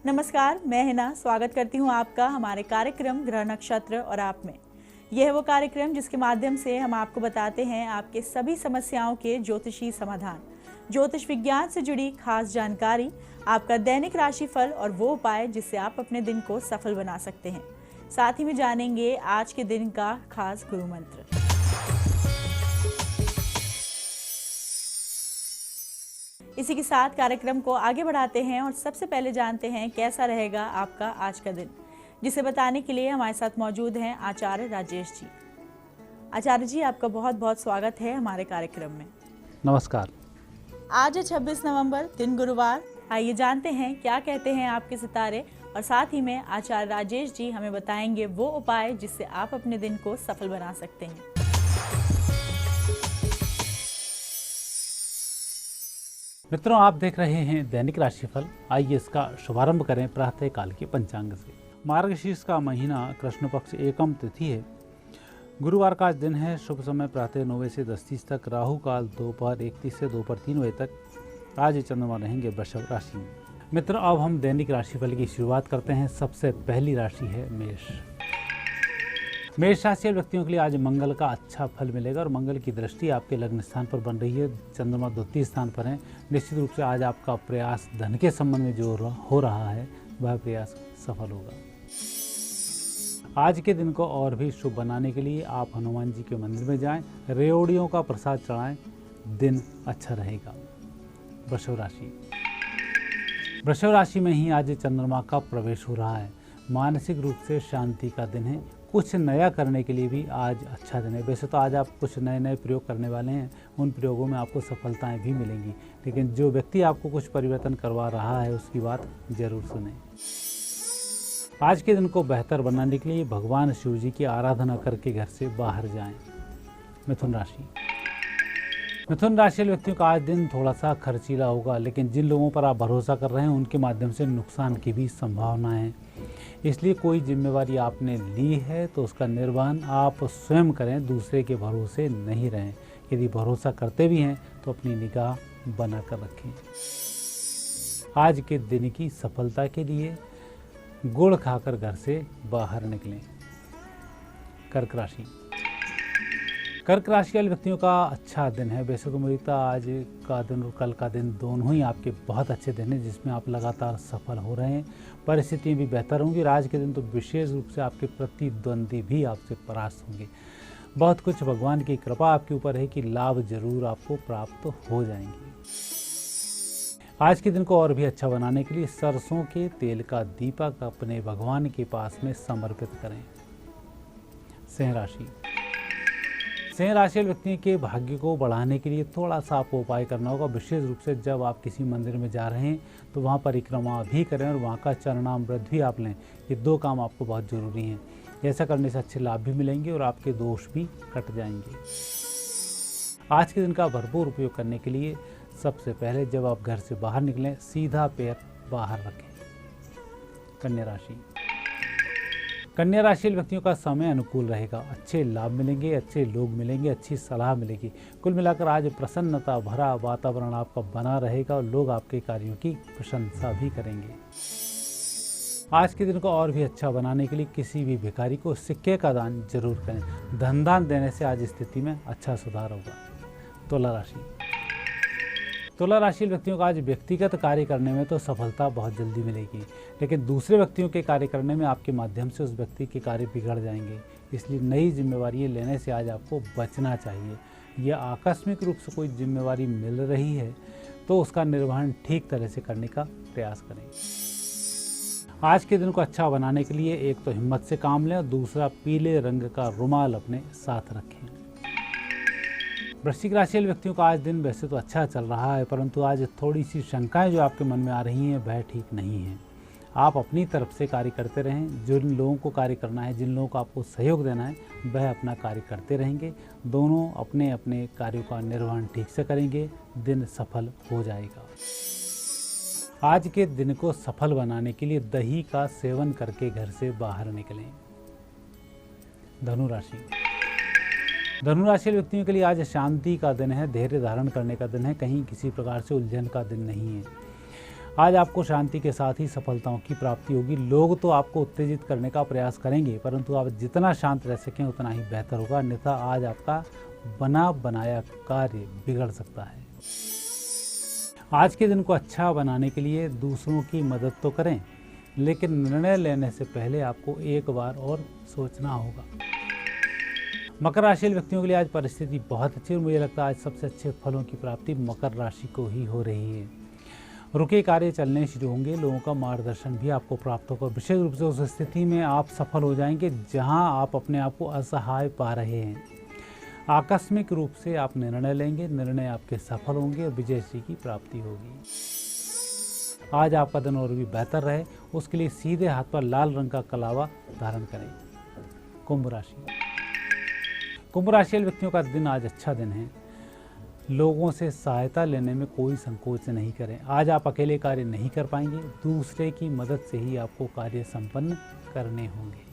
नमस्कार, मैं हिना स्वागत करती हूँ आपका हमारे कार्यक्रम ग्रह नक्षत्र और आप में। यह है वो कार्यक्रम जिसके माध्यम से हम आपको बताते हैं आपके सभी समस्याओं के ज्योतिषी समाधान, ज्योतिष विज्ञान से जुड़ी खास जानकारी, आपका दैनिक राशिफल और वो उपाय जिससे आप अपने दिन को सफल बना सकते हैं। साथ ही में जानेंगे आज के दिन का खास गुरु मंत्र। इसी के साथ कार्यक्रम को आगे बढ़ाते हैं और सबसे पहले जानते हैं कैसा रहेगा आपका आज का दिन, जिसे बताने के लिए हमारे साथ मौजूद हैं आचार्य राजेश जी। आचार्य जी, आपका बहुत बहुत स्वागत है हमारे कार्यक्रम में। नमस्कार। आज है 26 नवंबर, दिन गुरुवार। आइए जानते हैं क्या कहते हैं आपके सितारे और साथ ही में आचार्य राजेश जी हमें बताएंगे वो उपाय जिससे आप अपने दिन को सफल बना सकते हैं। मित्रों, आप देख रहे हैं दैनिक राशिफल। आइए इसका शुभारंभ करें प्रातः काल के पंचांग से। मार्गशीर्ष का महीना कृष्ण पक्ष एकम तिथि है। गुरुवार का आज दिन है। शुभ समय प्रातः 9 से 10:30 तक, राहु काल दोपहर 1:30 से दोपहर 3 बजे तक। आज चंद्रमा रहेंगे वृषभ राशि में। मित्रों, अब हम दैनिक राशिफल की शुरुआत करते हैं। सबसे पहली राशि है मेष। मेष राशि व्यक्तियों के लिए आज मंगल का अच्छा फल मिलेगा और मंगल की दृष्टि आपके लग्न स्थान पर बन रही है। चंद्रमा द्वितीय स्थान पर है। निश्चित रूप से आज आपका प्रयास धन के संबंध में जो हो रहा है वह प्रयास सफल होगा। आज के दिन को और भी शुभ बनाने के लिए आप हनुमान जी के मंदिर में जाएं, रेवड़ियों का प्रसाद चढ़ाएं, दिन अच्छा रहेगा। वृषभ राशि। वृषभ राशि में ही आज चंद्रमा का प्रवेश हो रहा है। मानसिक रूप से शांति का दिन है। कुछ नया करने के लिए भी आज अच्छा दिन है। वैसे तो आज आप कुछ नए प्रयोग करने वाले हैं, उन प्रयोगों में आपको सफलताएं भी मिलेंगी, लेकिन जो व्यक्ति आपको कुछ परिवर्तन करवा रहा है उसकी बात जरूर सुनें। आज के दिन को बेहतर बनाने के लिए भगवान शिव जी की आराधना करके घर से बाहर जाएं। मिथुन राशि। मिथुन राशि व्यक्तियों का आज दिन थोड़ा सा खर्चीला होगा, लेकिन जिन लोगों पर आप भरोसा कर रहे हैं उनके माध्यम से नुकसान की भी संभावना है। इसलिए कोई जिम्मेवारी आपने ली है तो उसका निर्वहन आप स्वयं करें, दूसरे के भरोसे नहीं रहें। यदि भरोसा करते भी हैं तो अपनी निगाह बनाकर रखें। आज के दिन की सफलता के लिए गुड़ खाकर घर से बाहर निकलें। कर्क राशि। कर्क राशि वाले व्यक्तियों का अच्छा दिन है। वैसे तो मुझे आज का दिन और कल का दिन दोनों ही आपके बहुत अच्छे दिन हैं, जिसमें आप लगातार सफल हो रहे हैं। परिस्थितियाँ भी बेहतर होंगी और आज के दिन तो विशेष रूप से आपके प्रतिद्वंदी भी आपसे परास्त होंगे। बहुत कुछ भगवान की कृपा आपके ऊपर है कि लाभ जरूर आपको प्राप्त हो जाएंगे। आज के दिन को और भी अच्छा बनाने के लिए सरसों के तेल का दीपक अपने भगवान के पास में समर्पित करें। सिंह राशि। सिंह राशि व्यक्ति के भाग्य को बढ़ाने के लिए थोड़ा सा आपको उपाय करना होगा। विशेष रूप से जब आप किसी मंदिर में जा रहे हैं तो वहाँ परिक्रमा भी करें और वहाँ का चरणामृत भी आप लें। ये 2 काम आपको बहुत ज़रूरी हैं। ऐसा करने से अच्छे लाभ भी मिलेंगे और आपके दोष भी कट जाएंगे। आज के दिन का भरपूर उपयोग करने के लिए सबसे पहले जब आप घर से बाहर निकलें, सीधा पैर बाहर रखें। कन्या राशि। कन्या राशि व्यक्तियों का समय अनुकूल रहेगा। अच्छे लाभ मिलेंगे, अच्छे लोग मिलेंगे, अच्छी सलाह मिलेगी। कुल मिलाकर आज प्रसन्नता भरा वातावरण आपका बना रहेगा और लोग आपके कार्यों की प्रशंसा भी करेंगे। आज के दिन को और भी अच्छा बनाने के लिए किसी भी भिखारी को सिक्के का दान जरूर करें। धन दान देने से आज स्थिति में अच्छा सुधार होगा। तुला राशि। तुला राशि व्यक्तियों का आज व्यक्तिगत कार्य करने में तो सफलता बहुत जल्दी मिलेगी, लेकिन दूसरे व्यक्तियों के कार्य करने में आपके माध्यम से उस व्यक्ति के कार्य बिगड़ जाएंगे। इसलिए नई जिम्मेवारी लेने से आज आपको बचना चाहिए। यह आकस्मिक रूप से कोई जिम्मेवारी मिल रही है तो उसका निर्वहन ठीक तरह से करने का प्रयास करें। आज के दिन को अच्छा बनाने के लिए एक तो हिम्मत से काम लें और दूसरा पीले रंग का रुमाल अपने साथ रखें। वृश्चिक राशि वाले व्यक्तियों का आज दिन वैसे तो अच्छा चल रहा है, परंतु आज थोड़ी सी शंकाएं जो आपके मन में आ रही हैं वह ठीक नहीं है। आप अपनी तरफ से कार्य करते रहें। जिन लोगों को कार्य करना है, जिन लोगों को आपको सहयोग देना है, वह अपना कार्य करते रहेंगे। दोनों अपने अपने कार्यों का निर्वहन ठीक से करेंगे, दिन सफल हो जाएगा। आज के दिन को सफल बनाने के लिए दही का सेवन करके घर से बाहर निकलें। धनु राशि। धनु राशि व्यक्तियों के लिए आज शांति का दिन है, धैर्य धारण करने का दिन है, कहीं किसी प्रकार से उलझन का दिन नहीं है। आज आपको शांति के साथ ही सफलताओं की प्राप्ति होगी। लोग तो आपको उत्तेजित करने का प्रयास करेंगे, परंतु आप जितना शांत रह सकें उतना ही बेहतर होगा, अन्यथा आज आपका बना बनाया कार्य बिगड़ सकता है। आज के दिन को अच्छा बनाने के लिए दूसरों की मदद तो करें, लेकिन निर्णय लेने से पहले आपको एक बार और सोचना होगा। मकर राशि व्यक्तियों के लिए आज परिस्थिति बहुत अच्छी और मुझे लगता है आज सबसे अच्छे फलों की प्राप्ति मकर राशि को ही हो रही है। रुके कार्य चलने शुरू होंगे, लोगों का मार्गदर्शन भी आपको प्राप्त होगा। विशेष रूप से उस स्थिति में आप सफल हो जाएंगे जहां आप अपने आप को असहाय पा रहे हैं। आकस्मिक रूप से आप निर्णय लेंगे, निर्णय आपके सफल होंगे और विजयश्री की प्राप्ति होगी। आज आपका दिन और भी बेहतर रहे, उसके लिए सीधे हाथ पर लाल रंग का कलावा धारण करें। कुंभ राशि व्यक्तियों का दिन आज अच्छा दिन है। लोगों से सहायता लेने में कोई संकोच नहीं करें। आज आप अकेले कार्य नहीं कर पाएंगे, दूसरे की मदद से ही आपको कार्य संपन्न करने होंगे।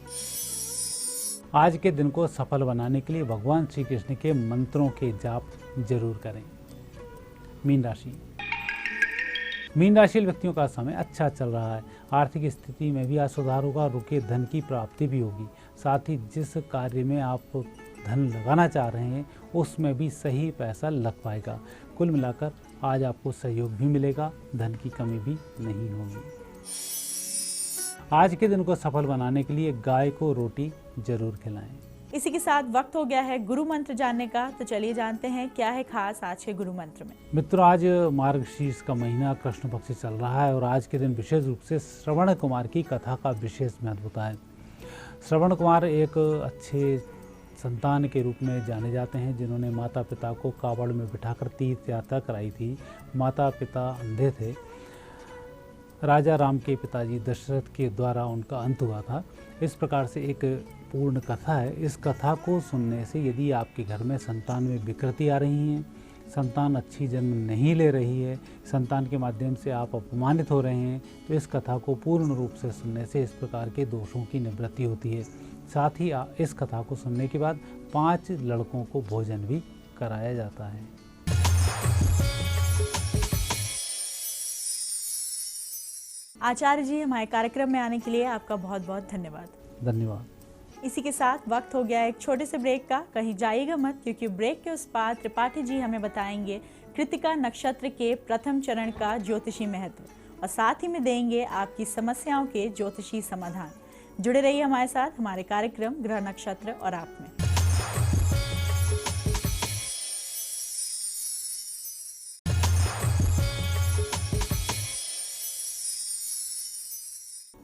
आज के दिन को सफल बनाने के लिए भगवान श्री कृष्ण के मंत्रों के जाप जरूर करें। मीन राशि व्यक्तियों का समय अच्छा चल रहा है। आर्थिक स्थिति में भी आज सुधार होगा, रुके धन की प्राप्ति भी होगी। साथ ही जिस कार्य में आप धन लगाना चाह रहे हैं उसमें भी सही पैसा लग पाएगा। कुल मिलाकर आज आपको सहयोग भी मिलेगा, धन की कमी भी नहीं होगी। आज के दिन को सफल बनाने के लिए गाय को रोटी जरूर खिलाएं। इसी के साथ वक्त हो गया है गुरु मंत्र जानने का, तो चलिए जानते हैं क्या है खास आज के गुरु मंत्र में। मित्रों, आज मार्गशीर्ष का महीना कृष्ण पक्ष चल रहा है और आज के दिन विशेष रूप से श्रवण कुमार की कथा का विशेष महत्व होता है। श्रवण कुमार एक अच्छे संतान के रूप में जाने जाते हैं, जिन्होंने माता पिता को कावड़ में बिठाकर तीर्थ यात्रा कराई थी। माता पिता अंधे थे। राजा राम के पिताजी दशरथ के द्वारा उनका अंत हुआ था। इस प्रकार से एक पूर्ण कथा है। इस कथा को सुनने से यदि आपके घर में संतान में विकृति आ रही है, संतान अच्छी जन्म नहीं ले रही है, संतान के माध्यम से आप अपमानित हो रहे हैं, तो इस कथा को पूर्ण रूप से सुनने से इस प्रकार के दोषों की निवृत्ति होती है। साथ ही इस कथा को सुनने के बाद 5 लड़कों को भोजन भी कराया जाता है। आचार्य जी, हमारे कार्यक्रम में आने के लिए आपका बहुत बहुत धन्यवाद। धन्यवाद। इसी के साथ वक्त हो गया एक छोटे से ब्रेक का। कहीं जाइएगा मत, क्योंकि ब्रेक के उस पार त्रिपाठी जी हमें बताएंगे कृतिका नक्षत्र के प्रथम चरण का ज्योतिषी महत्व और साथ ही में देंगे आपकी समस्याओं के ज्योतिषी समाधान। जुड़े रहिए हमारे साथ हमारे कार्यक्रम ग्रह नक्षत्र और आप में।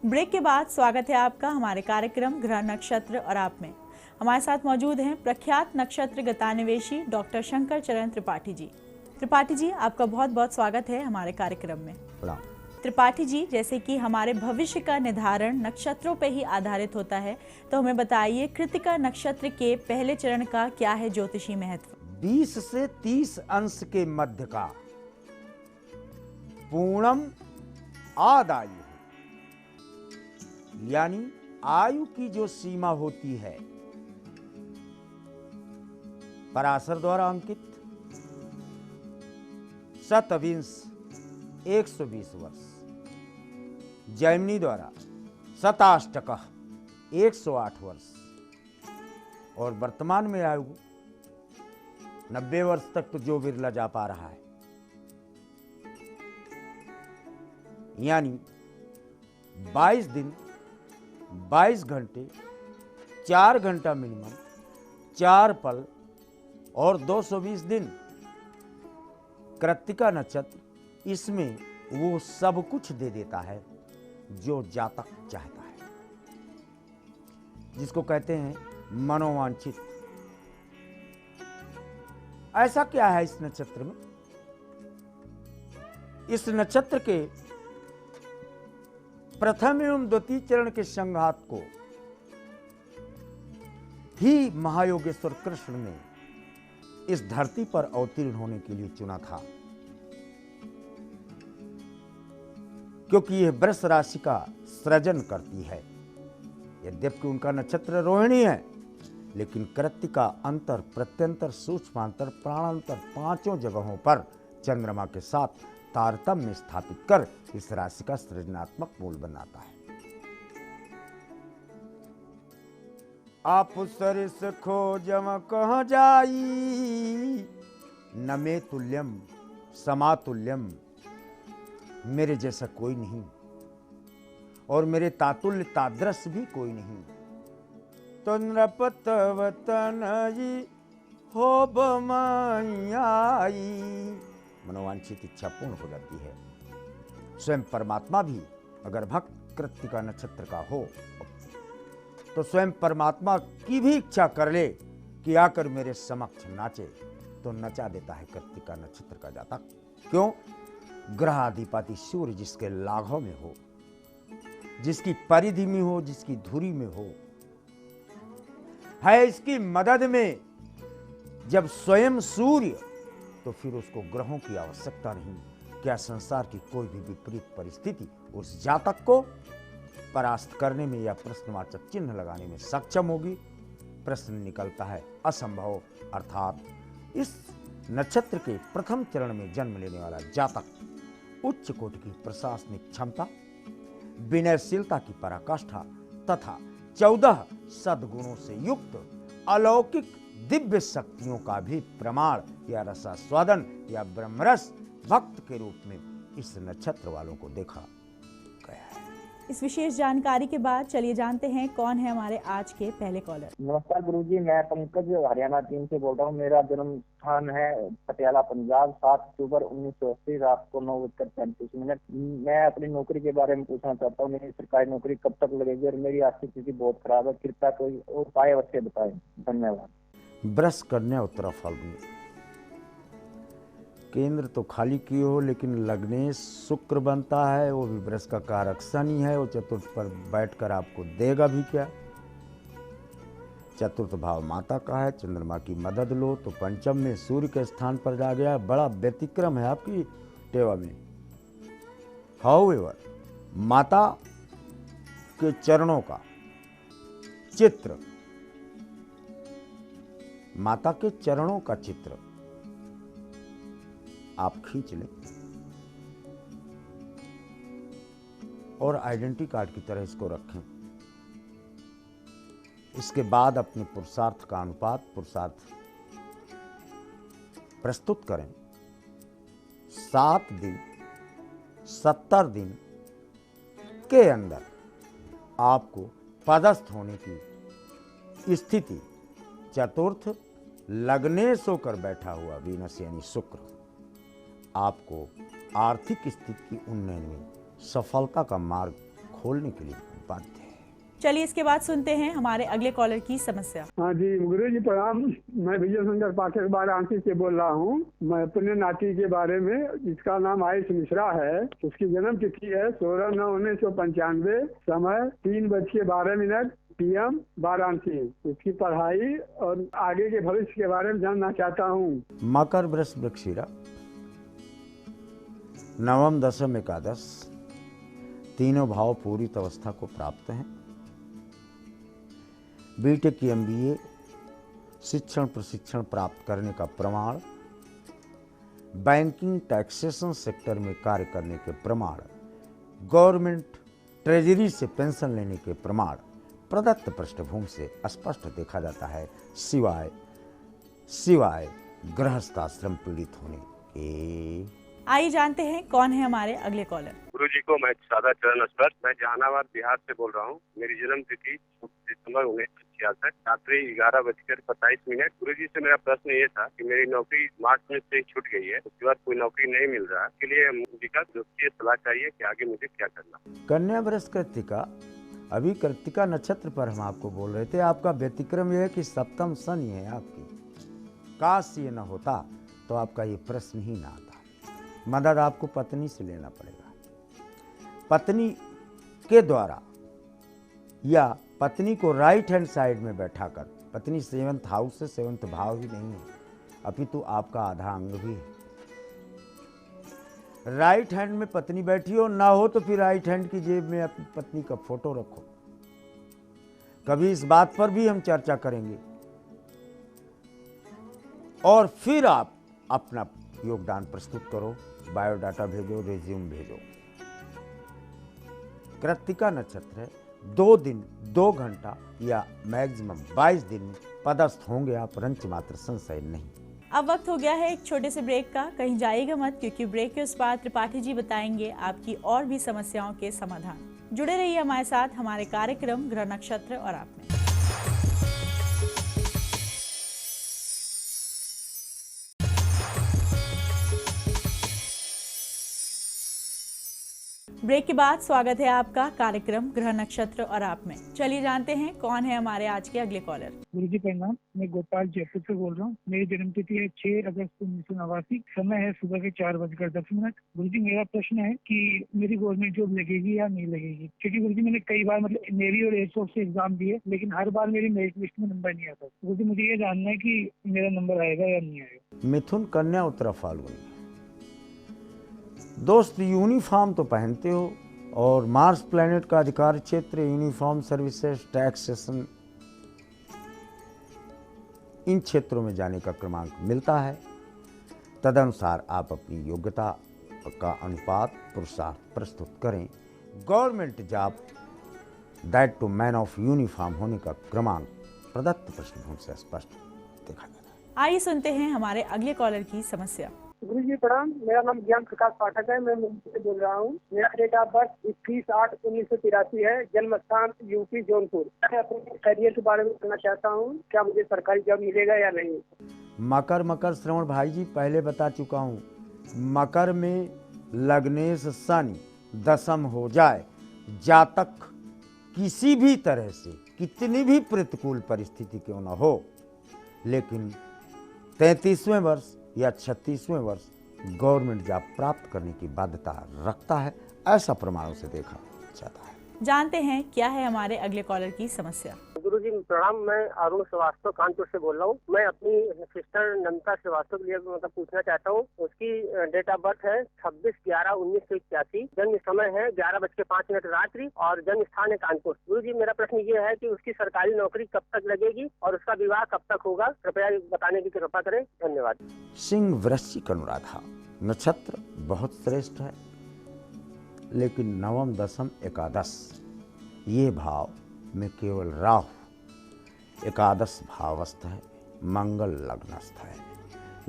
ब्रेक के बाद स्वागत है आपका हमारे कार्यक्रम ग्रह नक्षत्र और आप में। हमारे साथ मौजूद हैं प्रख्यात नक्षत्र गतान्वेषी डॉक्टर शंकर चरण त्रिपाठी जी। त्रिपाठी जी, आपका बहुत बहुत स्वागत है हमारे कार्यक्रम में। त्रिपाठी जी, जैसे कि हमारे भविष्य का निर्धारण नक्षत्रों पर ही आधारित होता है, तो हमें बताइए कृतिका नक्षत्र के पहले चरण का क्या है ज्योतिषी महत्व। 20 से 30 अंश के मध्य का पूर्णम आदायु, यानी आयु की जो सीमा होती है पराशर द्वारा अंकित शतविंश 120 वर्ष, जैमिनी द्वारा शताष्टक 108 वर्ष और वर्तमान में आयु 90 वर्ष तक तो जो विरला जा पा रहा है, यानी 22 दिन 22 घंटे 4 घंटा मिनिमम, 4 पल और 220 दिन। कृत्तिका नक्षत्र इसमें वो सब कुछ दे देता है जो जातक चाहता है, जिसको कहते हैं मनोवांछित। ऐसा क्या है इस नक्षत्र में? इस नक्षत्र के प्रथम एवं द्वितीय चरण के संघात को ही महायोगेश्वर कृष्ण ने इस धरती पर अवतीर्ण होने के लिए चुना था, क्योंकि यह वृष राशि का सृजन करती है। यद्यपि उनका नक्षत्र रोहिणी है, लेकिन कृत्तिका अंतर प्रत्यंतर सूक्ष्मांतर प्राणांतर 5 जगहों पर चंद्रमा के साथ तारतम्य स्थापित कर इस राशि का सृजनात्मक मूल बनाता है। आप सरिस खोजम कहाँ जाई, न मे तुल्यम समातुल्यम, मेरे जैसा कोई नहीं और मेरे तातुल्य तादृश भी कोई नहीं। तो नृपतवतन हो बमाई, मनोवांछित इच्छा पूर्ण हो जाती है। स्वयं परमात्मा भी अगर भक्त कृत्तिका नक्षत्र का हो तो स्वयं परमात्मा की भी इच्छा कर ले कि आकर मेरे समक्ष नाचे, तो नचा देता है कृत्तिका नक्षत्र का जातक। क्यों? ग्रहाधिपति सूर्य जिसके लाघव में हो, जिसकी परिधि में हो, जिसकी धुरी में हो, है इसकी मदद में जब स्वयं सूर्य, तो फिर उसको ग्रहों की आवश्यकता नहीं। क्या संसार की कोई भी विपरीत परिस्थिति उस जातक को परास्त करने में या प्रश्नवाचक चिन्ह लगाने में सक्षम होगी? प्रश्न निकलता है असंभव। अर्थात इस नक्षत्र के प्रथम चरण में जन्म लेने वाला जातक उच्च कोटि की प्रशासनिक क्षमता, विनयशीलता की पराकाष्ठा तथा 14 सद्गुणों से युक्त अलौकिक दिव्य शक्तियों का भी प्रमाण या रसास्वादन या ब्रह्मरस भक्त के रूप में इस नक्षत्र वालों को देखा गया है। इस विशेष जानकारी के बाद चलिए जानते हैं कौन है हमारे आज के पहले कॉलर। नमस्कार गुरुजी, मैं पंकज हरियाणा टीम से बोल रहा हूँ। मेरा जन्म स्थान है पटियाला पंजाब, 7 अक्टूबर 1980 रात को 9:35। मैं अपनी नौकरी के बारे में पूछना चाहता हूँ। मेरी सरकारी नौकरी कब तक लगेगी और मेरी आर्थिक स्थिति बहुत खराब है, कृपया कोई उपाय अवश्य बताएं। धन्यवाद। वृष कन्या उत्तरा फाल्गुनी, केंद्र तो खाली किए हो लेकिन लग्नेश शुक्र बनता है, वो भी वृष का कारक शनि है। वो चतुर्थ पर बैठकर आपको देगा भी क्या। चतुर्थ भाव माता का है, चंद्रमा की मदद लो तो पंचम में सूर्य के स्थान पर जा गया। बड़ा व्यतिक्रम है आपकी टेवा में। हाउएवर माता के चरणों का चित्र, माता के चरणों का चित्र आप खींच लें और आइडेंटिटी कार्ड की तरह इसको रखें। इसके बाद अपने पुरुषार्थ का अनुपात पुरुषार्थ प्रस्तुत करें। 7 दिन 70 दिन के अंदर आपको पदस्थ होने की स्थिति, चतुर्थ लग्नेश होकर बैठा हुआ वीनस यानी शुक्र आपको आर्थिक स्थिति की उन्नयन में सफलता का मार्ग खोलने के लिए बाध्य है। चलिए इसके बाद सुनते हैं हमारे अगले कॉलर की समस्या। हाँ जी गुरु जी प्रणाम। मैं विजय शंकर पाठक वाराणसी से बोल रहा हूँ। मैं अपने नाती के बारे में, जिसका नाम आयुष मिश्रा है, उसकी जन्म तिथि है 16/9/1995, समय 3:12 PM PM, उसकी पढ़ाई और आगे के भविष्य के बारे में जानना चाहता हूँ। मकर वृष वृक्षिरा, नवम दशम एकादश, तीनों भाव पूरी अवस्था को प्राप्त हैं। बीटेक की MBA शिक्षण प्रशिक्षण प्राप्त करने का प्रमाण, बैंकिंग टैक्सेशन सेक्टर में कार्य करने के प्रमाण, गवर्नमेंट ट्रेजरी से पेंशन लेने के प्रमाण प्रदत्त पृष्ठभूमि से स्पष्ट देखा जाता है, सिवाय गृहस्थाश्रम पीड़ित होने के। आइए जानते हैं कौन है हमारे अगले कॉलर। गुरु जी को मैं सादा चरण स्पर्श, मैं जहानाबाद बिहार से बोल रहा हूँ। मेरी जन्म तिथि 6 दिसंबर 1966, रात्रि 11:25। गुरु जी से मेरा प्रश्न ये था कि मेरी नौकरी मार्च में से छूट गई है, उसके बाद कोई नौकरी नहीं मिल रहा है, इसके लिए मुझे ज्योतिषीय सलाह चाहिए कि आगे मुझे क्या करना। कन्या वृष कृत्तिका, अभी कृत्तिका नक्षत्र पर हम आपको बोल रहे थे। आपका व्यतिक्रम यह है कि सप्तम शनि है आपकी। काश ये न होता तो आपका ये प्रश्न ही ना आता। मदद आपको पत्नी से लेना पड़ेगा। पत्नी के द्वारा या पत्नी को राइट हैंड साइड में बैठाकर, पत्नी 7th हाउस से 7th भाव ही नहीं है, अपितु आपका आधा अंग भी है। राइट हैंड में पत्नी बैठी हो, ना हो तो फिर राइट हैंड की जेब में अपनी पत्नी का फोटो रखो। कभी इस बात पर भी हम चर्चा करेंगे और फिर आप अपना योगदान प्रस्तुत करो बायोडाटा भेजो, रिज्यूम भेजो। कृत्तिका नक्षत्र है, 2 दिन 2 घंटा या मैक्सिमम 22 दिन में पदस्थ होंगे आप, रंच मात्र संशय नहीं। अब वक्त हो गया है एक छोटे से ब्रेक का। कहीं जाइएगा मत, क्योंकि ब्रेक के उस पार त्रिपाठी जी बताएंगे आपकी और भी समस्याओं के समाधान। जुड़े रहिए हमारे साथ हमारे कार्यक्रम ग्रह नक्षत्र और आप में। ब्रेक के बाद स्वागत है आपका कार्यक्रम ग्रह नक्षत्र और आप में। चलिए जानते हैं कौन है हमारे आज के अगले कॉलर। गुरु जी प्रणाम, मैं गोपाल जयपुर से बोल रहा हूँ। मेरी जन्म तिथि है 6 अगस्त 1989। समय है सुबह के 4:10। गुरु जी मेरा प्रश्न है कि मेरी गवर्नमेंट जॉब लगेगी या नहीं लगेगी, क्योंकि गुरु जी मैंने कई बार नेवी और एयरफोर्स से एग्जाम दिए, लेकिन हर बार मेरी मेरिट लिस्ट में नंबर नहीं आता। गुरु जी मुझे ये जानना है कि मेरा नंबर आएगा या नहीं आएगा। मिथुन, कन्या, उत्तरा फाल्गुनी। दोस्त, यूनिफॉर्म तो पहनते हो और मार्स प्लैनेट का अधिकार क्षेत्र, यूनिफॉर्म सर्विसेज, टैक्सेशन, इन क्षेत्रों में जाने का क्रमांक मिलता है। तदनुसार आप अपनी योग्यता का अनुपात पुरुषार्थ प्रस्तुत करें। Government job that too man of uniform होने का क्रमांक प्रदत्त पृष्ठभूमि से स्पष्ट देखा जाता है। आइए सुनते हैं हमारे अगले कॉलर की समस्या। गुरु जी प्रणाम, मेरा नाम ज्ञान प्रकाश पाठक है, मैं मुंबई से बोल रहा हूँ। मेरा डेट ऑफ बर्थ 21/8/1983 है, जन्म स्थान यूपी जौनपुर। मैं अपने करियर के बारे में जानना चाहता हूँ, क्या मुझे सरकारी जॉब मिलेगा या नहीं। मकर श्रवण भाई जी, पहले बता चुका हूँ, मकर में लग्नेश शनि दशम हो जाए, जातक किसी भी तरह से कितनी भी प्रतिकूल परिस्थिति क्यों न हो, लेकिन 33वें वर्ष या 36वें वर्ष गवर्नमेंट जॉब प्राप्त करने की बाध्यता रखता है, ऐसा प्रमाणों से देखा जाता है। जानते हैं क्या है हमारे अगले कॉलर की समस्या। गुरु जी प्रणाम, मैं अरुण श्रीवास्तव कानपुर से बोल रहा हूँ। मैं अपनी सिस्टर नंदिता श्रीवास्तव के लिए पूछना चाहता हूँ। उसकी डेट ऑफ बर्थ है 26/11/1981, जन्म समय है 11:05 रात्रि और जन्म स्थान है कानपुर। गुरु जी मेरा प्रश्न ये है कि उसकी सरकारी नौकरी कब तक लगेगी और उसका विवाह कब तक होगा, कृपया बताने की कृपा करें, धन्यवाद। सिंह वृश्चिक अनुराधा नक्षत्र बहुत श्रेष्ठ है, लेकिन नवम दशम एकादश ये भाव में केवल राहु एकादश भावस्थ है, मंगल लग्नस्थ है।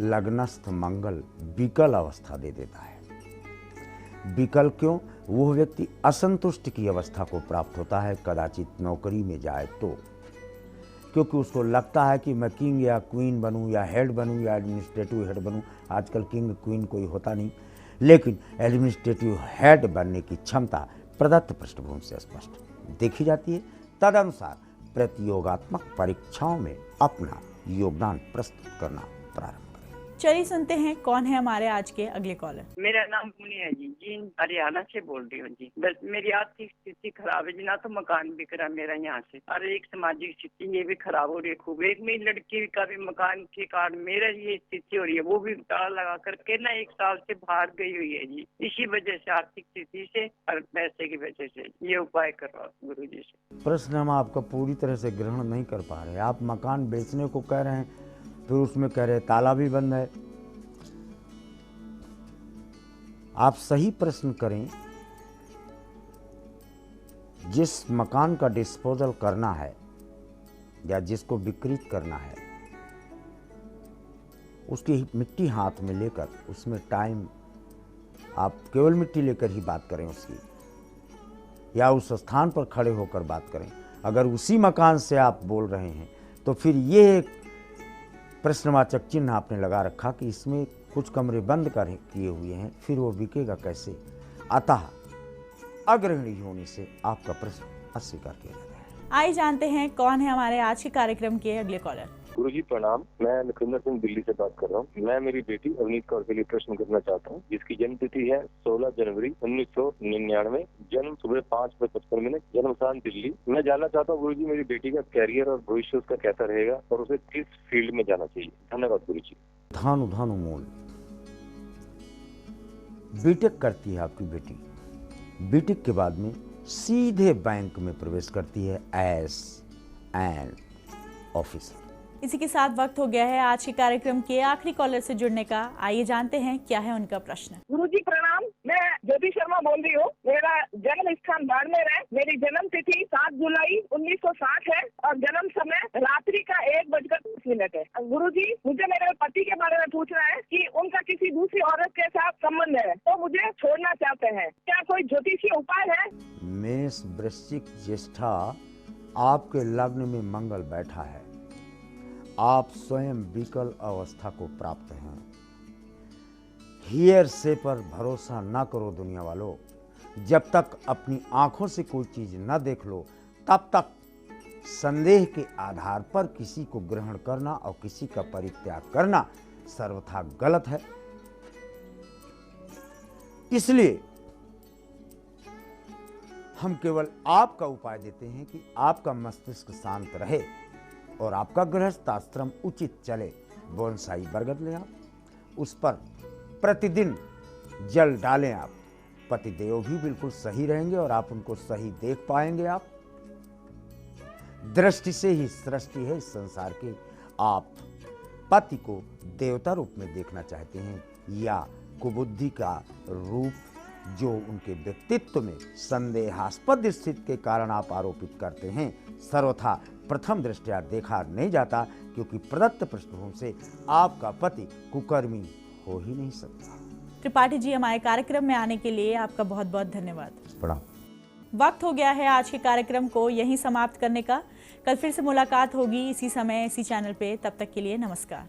लग्नस्थ मंगल विकल अवस्था दे देता है। विकल क्यों? वो व्यक्ति असंतुष्ट की अवस्था को प्राप्त होता है कदाचित नौकरी में जाए तो, क्योंकि उसको लगता है कि मैं किंग या क्वीन बनूं या हेड बनूं या एडमिनिस्ट्रेटिव हेड बनूं। आजकल किंग क्वीन कोई होता नहीं, लेकिन एडमिनिस्ट्रेटिव हेड बनने की क्षमता प्रदत्त पृष्ठभूमि से स्पष्ट देखी जाती है। तदनुसार प्रतियोगात्मक परीक्षाओं में अपना योगदान प्रस्तुत करना प्रारंभ करें। चलिए सुनते हैं कौन है हमारे आज के अगले कॉलर। मेरा नाम मुनि है जी, हरियाणा से बोल रही हूँ जी। बस मेरी आर्थिक स्थिति खराब है जी, ना तो मकान बिक रहा मेरा यहाँ से, और एक सामाजिक स्थिति ये भी खराब हो रही है खूब। एक मेरी लड़की का भी मकान के कारण मेरा ये स्थिति हो रही है, वो भी ताला लगा करके ना 1 साल से बाहर गई हुई है जी। इसी वजह से आर्थिक स्थिति से और पैसे की वजह से ये उपाय कर रहा हूँ गुरु जी से। प्रश्न हम आपका पूरी तरह से ग्रहण नहीं कर पा रहे। आप मकान बेचने को कह रहे हैं, फिर उसमें कह रहे ताला भी बंद है। आप सही प्रश्न करें। जिस मकान का डिस्पोजल करना है या जिसको विकृत करना है, उसकी मिट्टी हाथ में लेकर उसमें टाइम, आप केवल मिट्टी लेकर ही बात करें उसकी, या उस स्थान पर खड़े होकर बात करें। अगर उसी मकान से आप बोल रहे हैं तो फिर ये एक प्रश्नवाचक चिन्ह आपने लगा रखा कि इसमें कुछ कमरे बंद कर किए हुए हैं, फिर वो बिकेगा कैसे। अतः अग्रहणी होने से आपका प्रश्न अस्वीकार किया जाता है। आइए जानते हैं कौन है हमारे आज के कार्यक्रम के अगले कॉलर। गुरुजी प्रणाम, मैं लखविंदर सिंह दिल्ली से बात कर रहा हूँ। मैं मेरी बेटी अवनीत कौर के लिए प्रश्न करना चाहता हूँ, जिसकी जन्म तिथि है 16 जनवरी 1999, जन्म सुबह 5:55, जन्म स्थान दिल्ली। मैं जानना चाहता हूँ गुरुजी मेरी बेटी का कैरियर और भविष्य उसका कैसा रहेगा और उसे किस फील्ड में जाना चाहिए। धन्यवाद गुरुजी। धानु मूल बीटेक करती है आपकी बेटी। बीटेक के बाद में सीधे बैंक में प्रवेश करती है एज एन ऑफिसर। इसी के साथ वक्त हो गया है आज के कार्यक्रम के आखिरी कॉलर से जुड़ने का। आइए जानते हैं क्या है उनका प्रश्न। गुरुजी प्रणाम, मैं ज्योति शर्मा बोल रही हूँ। मेरा जन्म स्थान बाड़मेर है। मेरी जन्म तिथि 7 जुलाई 1960 है और जन्म समय रात्रि का 1:10 है। गुरुजी, मुझे मेरे पति के बारे में पूछना है कि उनका किसी दूसरी औरत के साथ संबंध है तो मुझे छोड़ना चाहते हैं, क्या कोई ज्योतिषी उपाय है? मेष वृश्चिक ज्येष्ठा, आपके लग्न में मंगल बैठा है। आप स्वयं विकल अवस्था को प्राप्त हैं। हियर से पर भरोसा न करो दुनिया वालों। जब तक अपनी आंखों से कोई चीज न देख लो तब तक संदेह के आधार पर किसी को ग्रहण करना और किसी का परित्याग करना सर्वथा गलत है। इसलिए हम केवल आपका उपाय देते हैं कि आपका मस्तिष्क शांत रहे और आपका गृहस्थ आश्रम उचित चले। बोनसाई बरगद ले आप, उस पर प्रतिदिन जल डालें आप। पतिदेव भी बिल्कुल सही रहेंगे और आप उनको सही देख पाएंगे। आप दृष्टि से ही सृष्टि है इस संसार की। आप पति को देवता रूप में देखना चाहते हैं या कुबुद्धि का रूप जो उनके व्यक्तित्व में संदेहास्पद स्थिति के कारण आप आरोपित करते हैं, सर्वथा प्रथम दृष्टया देखा नहीं जाता, क्योंकि प्रदत्त पृष्ठभूमि से आपका पति कुकर्मी हो ही नहीं सकता। त्रिपाठी जी, हमारे कार्यक्रम में आने के लिए आपका बहुत बहुत धन्यवाद। प्रणाम। वक्त हो गया है आज के कार्यक्रम को यहीं समाप्त करने का। कल फिर से मुलाकात होगी इसी समय इसी चैनल पे। तब तक के लिए नमस्कार।